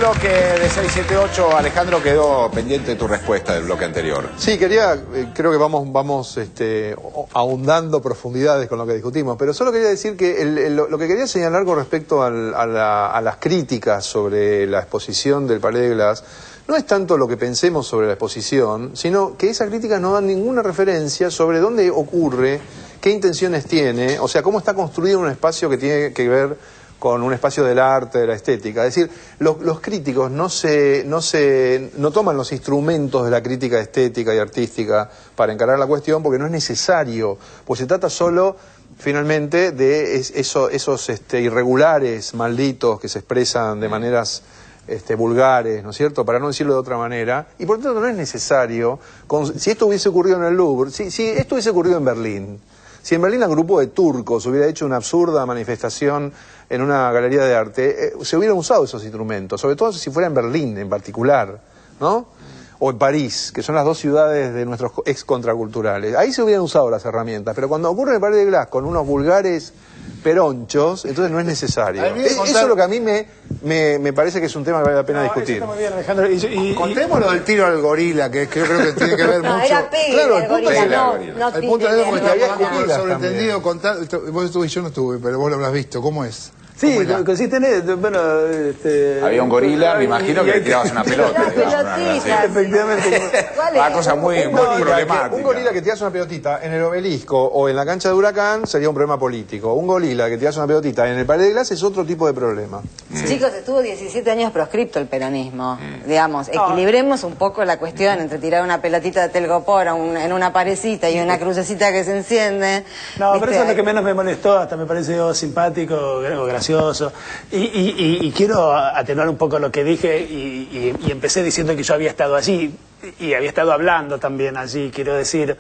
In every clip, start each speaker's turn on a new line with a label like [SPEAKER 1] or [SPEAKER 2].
[SPEAKER 1] bloque de 678, Alejandro, quedó pendiente tu respuesta del bloque anterior.
[SPEAKER 2] Sí, creo que vamos ahondando profundidades con lo que discutimos, pero solo quería decir que lo que quería señalar con respecto a las críticas sobre la exposición del Palais de Glace no es tanto lo que pensemos sobre la exposición, sino que esas críticas no dan ninguna referencia sobre dónde ocurre, qué intenciones tiene, o sea, cómo está construido un espacio que tiene que ver con un espacio del arte, de la estética. Es decir, los críticos no toman los instrumentos de la crítica estética y artística para encarar la cuestión, porque no es necesario, pues se trata solo, finalmente, de esos irregulares malditos que se expresan de maneras vulgares, ¿no es cierto?, para no decirlo de otra manera, y por lo tanto no es necesario, si esto hubiese ocurrido en el Louvre, si esto hubiese ocurrido en Berlín, si en Berlín un grupo de turcos hubiera hecho una absurda manifestación en una galería de arte, se hubieran usado esos instrumentos, sobre todo si fuera en Berlín en particular, ¿no? O en París, que son las dos ciudades de nuestros ex contraculturales. Ahí se hubieran usado las herramientas, pero cuando ocurre en el Palais de Glace con unos vulgares peronchos, entonces no es necesario. Eso es lo que a mí me parece que es un tema que vale la pena discutir.
[SPEAKER 3] Está muy bien, Alejandro.
[SPEAKER 4] Contemos lo del tiro al gorila, que creo que tiene que ver mucho.
[SPEAKER 5] Era Pele,
[SPEAKER 4] claro,
[SPEAKER 5] el gorila, no
[SPEAKER 4] el punto de porque había
[SPEAKER 2] gorilas
[SPEAKER 4] sobreentendido. Vos estuve y yo no estuve, pero vos lo habrás visto. ¿Cómo es?
[SPEAKER 3] Sí, consiste en bueno,
[SPEAKER 1] había un gorila, me imagino que le tirabas una pelota.
[SPEAKER 5] Una pelotita.
[SPEAKER 3] Efectivamente.
[SPEAKER 1] Una cosa muy problemática.
[SPEAKER 2] Un gorila que tirase una pelotita en el Obelisco o en la cancha de Huracán sería un problema político. Un gorila que tirase una pelotita en el Palais de Glace es otro tipo de problema.
[SPEAKER 5] Chicos, estuvo 17 años proscripto el peronismo. Digamos, equilibremos un poco la cuestión entre tirar una pelotita de telgopor en una parecita y una crucecita que se enciende.
[SPEAKER 3] No, pero eso es lo que menos me molestó, hasta me pareció simpático, gracioso. Y quiero atenuar un poco lo que dije y empecé diciendo que yo había estado allí y había estado hablando también allí. Quiero decir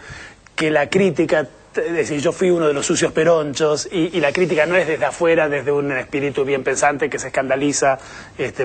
[SPEAKER 3] que la crítica, es decir, yo fui uno de los sucios peronchos y la crítica no es desde afuera, desde un espíritu bien pensante que se escandaliza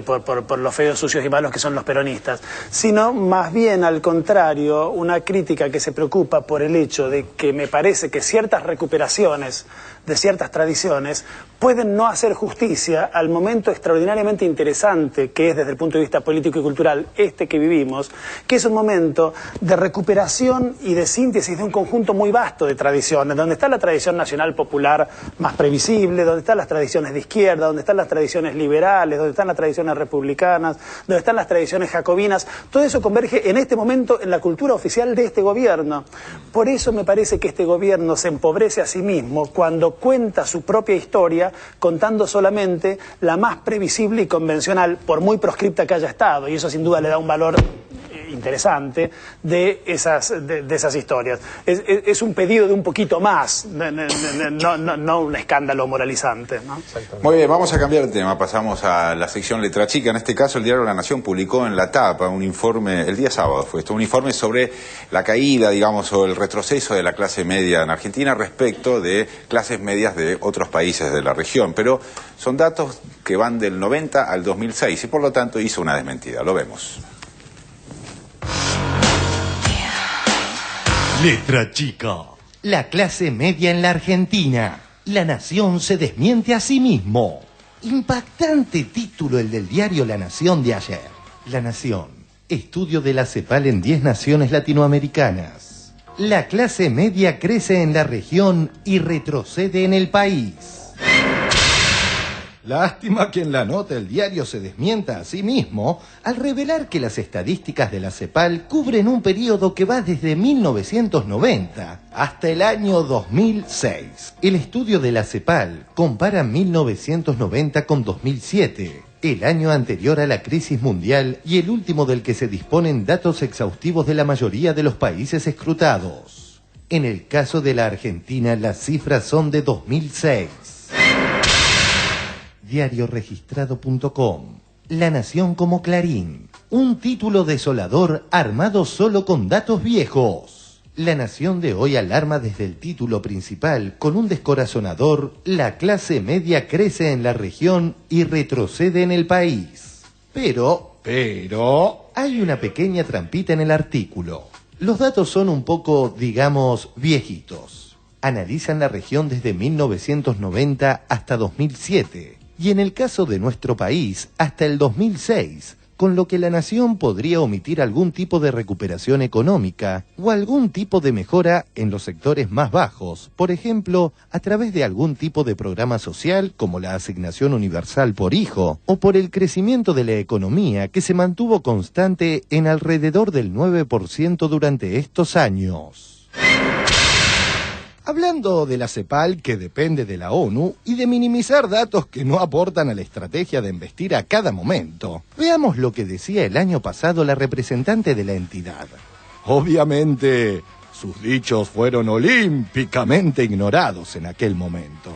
[SPEAKER 3] por los feos, sucios y malos que son los peronistas, sino más bien al contrario, una crítica que se preocupa por el hecho de que me parece que ciertas recuperaciones de ciertas tradiciones pueden no hacer justicia al momento extraordinariamente interesante que es desde el punto de vista político y cultural que vivimos, que es un momento de recuperación y de síntesis de un conjunto muy vasto de tradiciones, donde está la tradición nacional popular más previsible, donde están las tradiciones de izquierda, donde están las tradiciones liberales, donde están las tradiciones republicanas, donde están las tradiciones jacobinas. Todo eso converge en este momento en la cultura oficial de este gobierno. Por eso me parece que este gobierno se empobrece a sí mismo cuando cuenta su propia historia contando solamente la más previsible y convencional, por muy proscripta que haya estado, y eso sin duda le da un valor interesante de esas historias. Es un pedido de un poquito más, no un escándalo moralizante, ¿no?
[SPEAKER 1] Muy bien, vamos a cambiar de tema, pasamos a la sección Letra Chica. En este caso el diario La Nación publicó en la tapa un informe, el día sábado fue esto, un informe sobre la caída, digamos, o el retroceso de la clase media en Argentina respecto de clases medias de otros países de la región, pero son datos que van del 90 al 2006 y por lo tanto hizo una desmentida. Lo vemos.
[SPEAKER 6] Letra Chica. La clase media en la Argentina. La Nación se desmiente a sí mismo. Impactante título el del diario La Nación de ayer. La Nación. Estudio de la CEPAL en 10 naciones latinoamericanas. La clase media crece en la región y retrocede en el país. Lástima que en la nota el diario se desmienta a sí mismo al revelar que las estadísticas de la CEPAL cubren un periodo que va desde 1990 hasta el año 2006. El estudio de la CEPAL compara 1990 con 2007, el año anterior a la crisis mundial y el último del que se disponen datos exhaustivos de la mayoría de los países escrutados. En el caso de la Argentina, las cifras son de 2006. Diarioregistrado.com. La Nación como Clarín. Un título desolador armado solo con datos viejos. La Nación de hoy alarma desde el título principal con un descorazonador: la clase media crece en la región y retrocede en el país. Pero, hay una pequeña trampita en el artículo. Los datos son un poco, digamos, viejitos. Analizan la región desde 1990 hasta 2007. y en el caso de nuestro país, hasta el 2006, con lo que la nación podría omitir algún tipo de recuperación económica o algún tipo de mejora en los sectores más bajos, por ejemplo, a través de algún tipo de programa social como la asignación universal por hijo, o por el crecimiento de la economía que se mantuvo constante en alrededor del 9% durante estos años. Hablando de la CEPAL, que depende de la ONU, y de minimizar datos que no aportan a la estrategia de investir a cada momento, veamos lo que decía el año pasado la representante de la entidad. Obviamente, sus dichos fueron olímpicamente ignorados en aquel momento.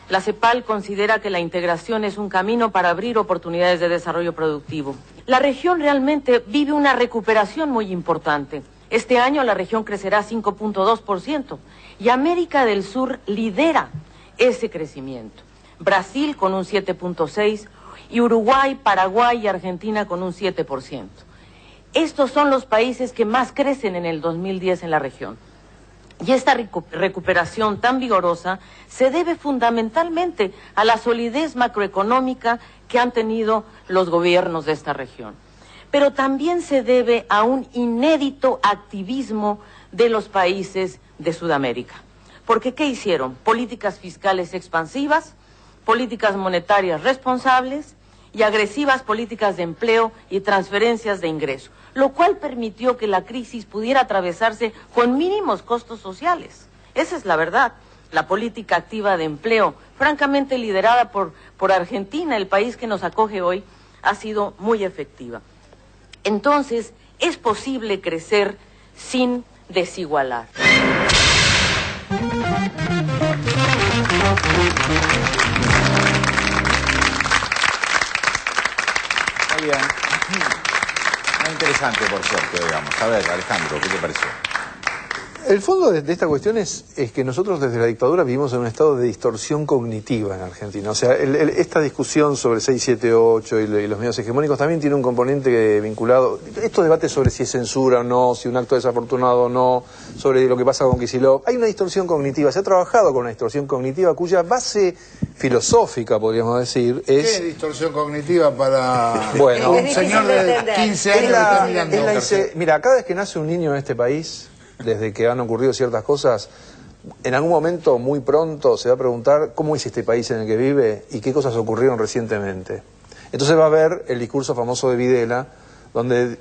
[SPEAKER 7] La CEPAL considera que la integración es un camino para abrir oportunidades de desarrollo productivo. La región realmente vive una recuperación muy importante. Este año la región crecerá 5.2% y América del Sur lidera ese crecimiento. Brasil con un 7.6% y Uruguay, Paraguay y Argentina con un 7%. Estos son los países que más crecen en el 2010 en la región. Y esta recuperación tan vigorosa se debe fundamentalmente a la solidez macroeconómica que han tenido los gobiernos de esta región. Pero también se debe a un inédito activismo de los países de Sudamérica. Porque ¿qué hicieron? Políticas fiscales expansivas, políticas monetarias responsables y agresivas políticas de empleo y transferencias de ingreso, lo cual permitió que la crisis pudiera atravesarse con mínimos costos sociales. Esa es la verdad. La política activa de empleo, francamente liderada por Argentina, el país que nos acoge hoy, ha sido muy efectiva. Entonces, es posible crecer sin desigualar.
[SPEAKER 1] Muy bien. Muy interesante, por cierto, digamos. A ver, Alejandro, ¿qué te pareció?
[SPEAKER 2] El fondo de esta cuestión es que nosotros desde la dictadura vivimos en un estado de distorsión cognitiva en Argentina. O sea, esta discusión sobre 678 y los medios hegemónicos también tiene un componente vinculado. Estos debates sobre si es censura o no, si un acto desafortunado o no, sobre lo que pasa con Kicillof. Hay una distorsión cognitiva. Se ha trabajado con una distorsión cognitiva cuya base filosófica, podríamos decir, es...
[SPEAKER 4] ¿Qué distorsión cognitiva para
[SPEAKER 2] bueno,
[SPEAKER 4] un señor de 15 años que está mirando?
[SPEAKER 2] Mira, cada vez que nace un niño en este país, desde que han ocurrido ciertas cosas, en algún momento muy pronto se va a preguntar cómo es este país en el que vive y qué cosas ocurrieron recientemente. Entonces va a ver el discurso famoso de Videla, donde,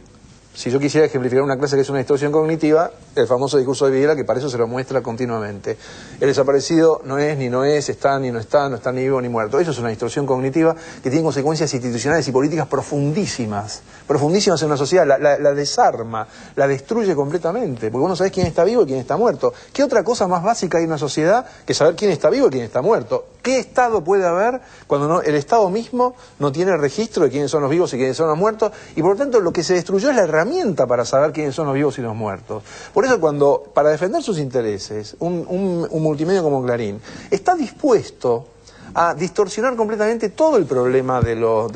[SPEAKER 2] si yo quisiera ejemplificar una clase que es una distorsión cognitiva, el famoso discurso de Videla, que para eso se lo muestra continuamente. El desaparecido no es, ni no es, está, ni no está, no está ni vivo ni muerto. Eso es una distorsión cognitiva que tiene consecuencias institucionales y políticas profundísimas en una sociedad. La desarma, la destruye completamente, porque vos no sabés quién está vivo y quién está muerto. ¿Qué otra cosa más básica hay en una sociedad que saber quién está vivo y quién está muerto? ¿Qué Estado puede haber cuando el Estado mismo no tiene registro de quiénes son los vivos y quiénes son los muertos? Y por lo tanto lo que se destruyó es la herramienta para saber quiénes son los vivos y los muertos. Por eso para defender sus intereses, un multimedio como Clarín está dispuesto a distorsionar completamente todo el problema de los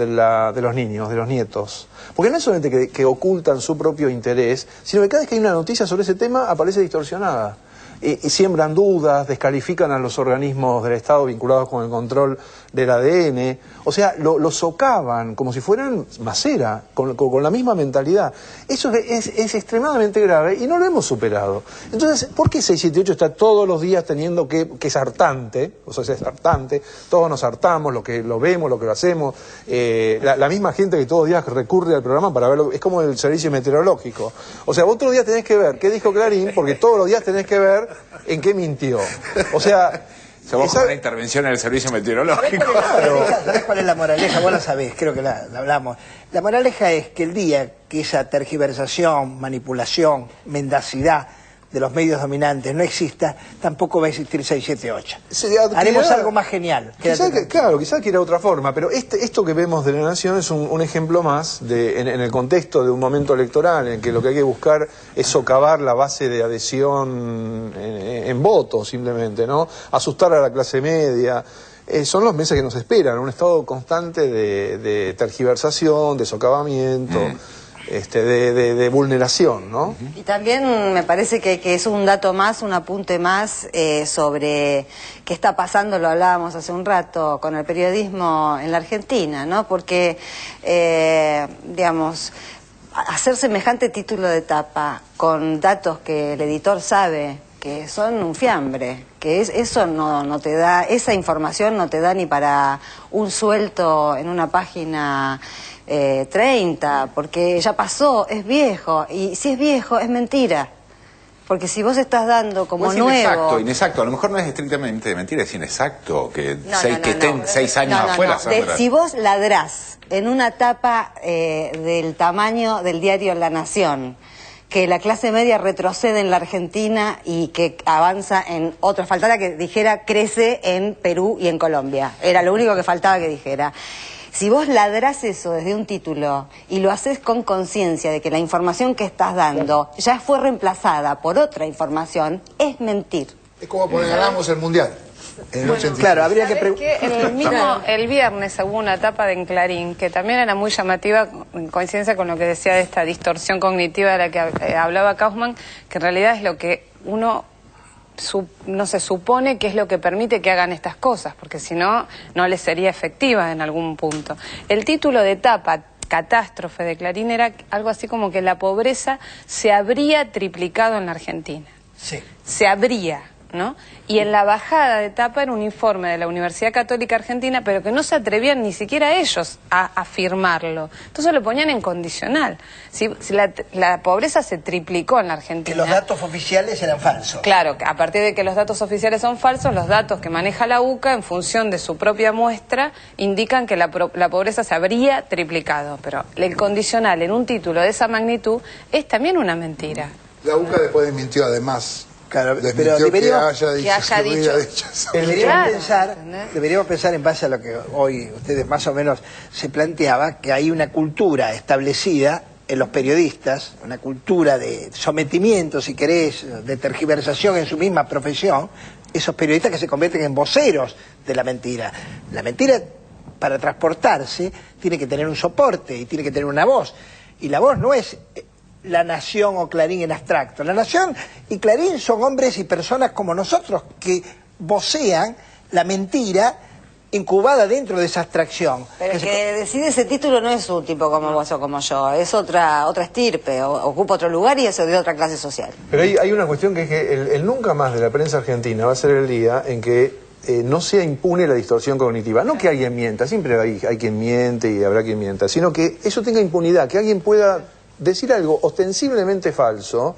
[SPEAKER 2] niños, de los nietos. Porque no es solamente que ocultan su propio interés, sino que cada vez que hay una noticia sobre ese tema aparece distorsionada. Y siembran dudas, descalifican a los organismos del Estado vinculados con el control del ADN, o sea, lo socavan como si fueran macera, con la misma mentalidad. Eso es extremadamente grave y no lo hemos superado. Entonces, ¿por qué 678 está todos los días teniendo que es hartante? O sea, es hartante, todos nos hartamos, lo vemos, lo que lo hacemos, la misma gente que todos los días recurre al programa para verlo, es como el servicio meteorológico. O sea, vos todos los días tenés que ver qué dijo Clarín, porque todos los días tenés que ver en qué mintió. O sea...
[SPEAKER 1] Somos como una intervención en el servicio meteorológico.
[SPEAKER 8] ¿Sabés cuál es la moraleja? Vos la sabés, creo que la hablamos. La moraleja es que el día que esa tergiversación, manipulación, mendacidad de los medios dominantes no exista, tampoco va a existir 678. Haremos algo más genial.
[SPEAKER 2] Quizás que era otra forma, pero esto que vemos de la Nación es un ejemplo más en el contexto de un momento electoral en que lo que hay que buscar es socavar la base de adhesión en votos, simplemente, ¿no? Asustar a la clase media. Son los meses que nos esperan, un estado constante de tergiversación, de socavamiento. de vulneración, ¿no?
[SPEAKER 5] Y también me parece que es un dato más, un apunte más sobre qué está pasando, lo hablábamos hace un rato, con el periodismo en la Argentina, ¿no? Porque, digamos, hacer semejante título de tapa con datos que el editor sabe que son un fiambre, que eso no te da, esa información no te da ni para un suelto en una página 30, porque ya pasó, es viejo, y si es viejo es mentira. Porque si vos estás dando como
[SPEAKER 1] pues
[SPEAKER 5] nuevo...
[SPEAKER 1] Inexacto. A lo mejor no es estrictamente mentira, es inexacto. Que estén 6 años afuera.
[SPEAKER 5] Si vos ladrás en una tapa del tamaño del diario La Nación, que la clase media retrocede en la Argentina y que avanza en otros, faltaba que dijera crece en Perú y en Colombia. Era lo único que faltaba que dijera. Si vos ladrás eso desde un título y lo haces con conciencia de que la información que estás dando ya fue reemplazada por otra información, es mentir.
[SPEAKER 4] Es como poner ganamos el Mundial.
[SPEAKER 8] Claro, habría que
[SPEAKER 9] el viernes hubo una etapa de Clarín que también era muy llamativa, en coincidencia con lo que decía de esta distorsión cognitiva de la que hablaba Kaufman, que en realidad es lo que uno no se supone que es lo que permite que hagan estas cosas, porque si no, no les sería efectiva en algún punto. El título de etapa catástrofe de Clarín era algo así como que la pobreza se habría triplicado en la Argentina.
[SPEAKER 8] Sí.
[SPEAKER 9] Se habría, ¿no? Y en la bajada de etapa era un informe de la Universidad Católica Argentina, pero que no se atrevían ni siquiera ellos a afirmarlo. Entonces lo ponían en condicional. Si la pobreza se triplicó en la Argentina.
[SPEAKER 8] Que los datos oficiales eran falsos.
[SPEAKER 9] Claro, a partir de que los datos oficiales son falsos, los datos que maneja la UCA, en función de su propia muestra, indican que la pobreza se habría triplicado. Pero el condicional en un título de esa magnitud es también una mentira.
[SPEAKER 4] La UCA después desmintió además.
[SPEAKER 8] Claro, pero deberíamos pensar en base a lo que hoy ustedes más o menos se planteaba, que hay una cultura establecida en los periodistas, una cultura de sometimiento, si querés, de tergiversación en su misma profesión, esos periodistas que se convierten en voceros de la mentira. La mentira, para transportarse, tiene que tener un soporte y tiene que tener una voz. Y la voz no es La Nación o Clarín en abstracto. La Nación y Clarín son hombres y personas como nosotros que vocean la mentira incubada dentro de esa abstracción.
[SPEAKER 5] Pero el que decide ese título no es un tipo como vos o como yo, es otra estirpe, ocupa otro lugar y es de otra clase social.
[SPEAKER 2] Pero hay una cuestión que es que el nunca más de la prensa argentina va a ser el día en que no sea impune la distorsión cognitiva. No que alguien mienta, siempre hay quien miente y habrá quien mienta, sino que eso tenga impunidad, que alguien pueda decir algo ostensiblemente falso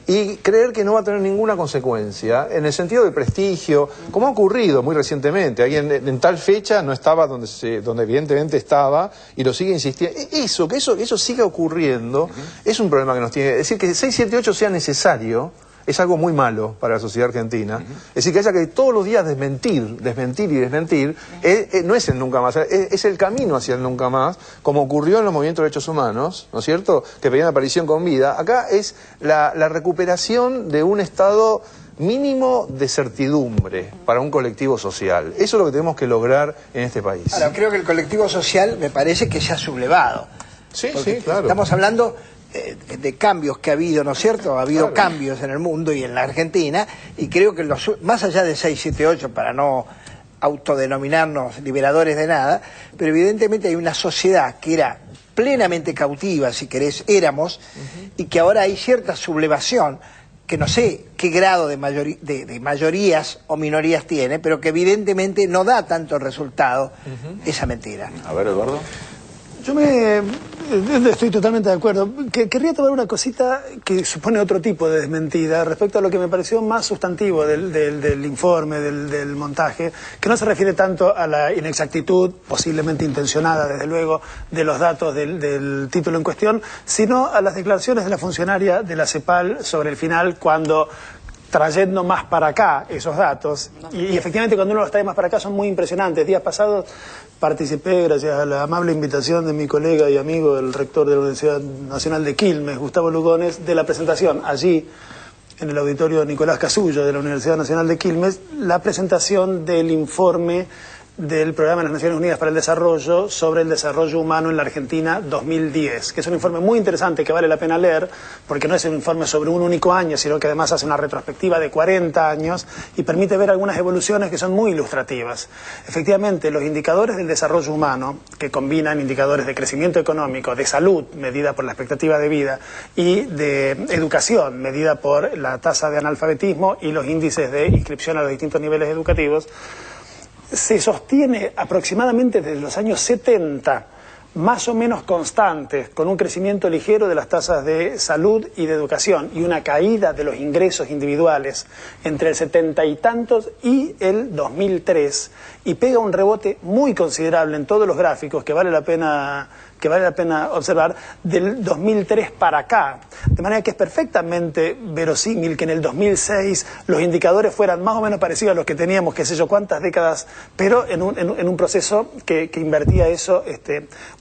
[SPEAKER 2] y creer que no va a tener ninguna consecuencia en el sentido de prestigio, como ha ocurrido muy recientemente. Alguien en tal fecha no estaba donde evidentemente estaba y lo sigue insistiendo. Que eso siga ocurriendo es un problema que nos tiene. Es decir, que 678 sea necesario es algo muy malo para la sociedad argentina. Es decir, que haya que todos los días desmentir y desmentir, no es el nunca más, es el camino hacia el nunca más, como ocurrió en los movimientos de derechos humanos, ¿no es cierto?, que pedían aparición con vida. Acá es la recuperación de un estado mínimo de certidumbre para un colectivo social. Eso es lo que tenemos que lograr en este país.
[SPEAKER 8] Ahora, creo que el colectivo social me parece que se ha sublevado.
[SPEAKER 2] Sí, claro.
[SPEAKER 8] Estamos hablando de cambios que ha habido, ¿no es cierto? Ha habido cambios en el mundo y en la Argentina, y creo que más allá de 678, para no autodenominarnos liberadores de nada, pero evidentemente hay una sociedad que era plenamente cautiva, si querés, éramos, y que ahora hay cierta sublevación, que no sé qué grado de mayorías o minorías tiene, pero que evidentemente no da tanto resultado esa mentira.
[SPEAKER 1] A ver, Eduardo.
[SPEAKER 3] Yo estoy totalmente de acuerdo. Querría tomar una cosita que supone otro tipo de desmentida respecto a lo que me pareció más sustantivo del informe, del montaje, que no se refiere tanto a la inexactitud, posiblemente intencionada desde luego, de los datos del título en cuestión, sino a las declaraciones de la funcionaria de la CEPAL sobre el final, cuando trayendo más para acá esos datos, y efectivamente cuando uno los trae más para acá son muy impresionantes. Días pasados participé, gracias a la amable invitación de mi colega y amigo, el rector de la Universidad Nacional de Quilmes, Gustavo Lugones, de la presentación allí en el auditorio Nicolás Casullo de la Universidad Nacional de Quilmes, la presentación del informe del Programa de las Naciones Unidas para el Desarrollo sobre el desarrollo humano en la Argentina 2010, que es un informe muy interesante que vale la pena leer, porque no es un informe sobre un único año, sino que además hace una retrospectiva de 40 años y permite ver algunas evoluciones que son muy ilustrativas. Efectivamente, los indicadores del desarrollo humano, que combinan indicadores de crecimiento económico, de salud, medida por la expectativa de vida, y de educación, medida por la tasa de analfabetismo y los índices de inscripción a los distintos niveles educativos, se sostiene aproximadamente desde los años 70, más o menos constantes, con un crecimiento ligero de las tasas de salud y de educación y una caída de los ingresos individuales entre el 70 y tantos y el 2003, y pega un rebote muy considerable en todos los gráficos que vale la pena observar del 2003 para acá. De manera que es perfectamente verosímil que en el 2006 los indicadores fueran más o menos parecidos a los que teníamos, qué sé yo, cuántas décadas, pero en un proceso que invertía eso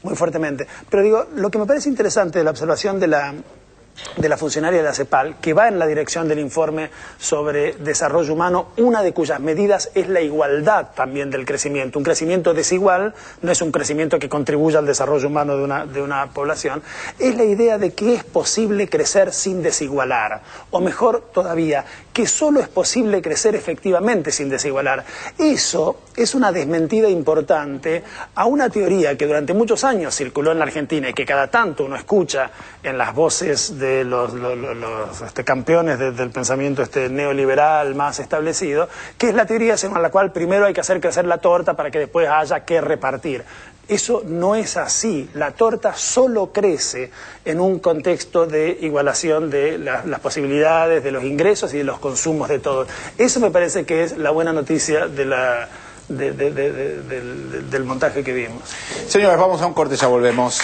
[SPEAKER 3] muy fuertemente. Pero digo, lo que me parece interesante de la observación de la funcionaria de la CEPAL, que va en la dirección del informe sobre desarrollo humano, una de cuyas medidas es la igualdad también del crecimiento. Un crecimiento desigual no es un crecimiento que contribuya al desarrollo humano de una población, es la idea de que es posible crecer sin desigualar, o mejor todavía, que solo es posible crecer efectivamente sin desigualar. Eso es una desmentida importante a una teoría que durante muchos años circuló en la Argentina y que cada tanto uno escucha en las voces de los campeones del pensamiento neoliberal más establecido, que es la teoría según la cual primero hay que hacer crecer la torta para que después haya que repartir. Eso no es así. La torta solo crece en un contexto de igualación de las posibilidades, de los ingresos y de los consumos de todos. Eso me parece que es la buena noticia del montaje que vimos.
[SPEAKER 1] Señores, vamos a un corte, ya volvemos.